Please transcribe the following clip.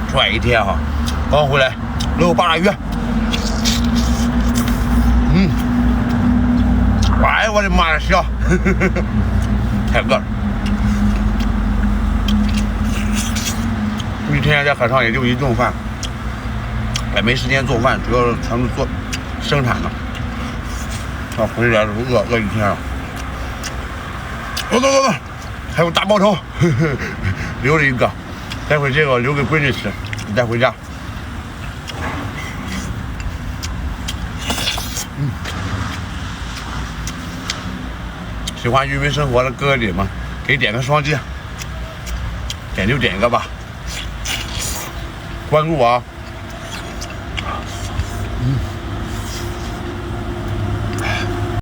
出来一天哈，刚回来肉扒拉鱼，哎我的妈呀，香，太饿了。一天在海上也就一顿饭，也没时间做饭，主要是全部做生产的。回来了饿一天了。走，还有大包头，留了一个，待会这个留给闺女吃，带回家。喜欢渔民生活的哥哥姐们，可以点个双击，点就点一个吧，关注我啊。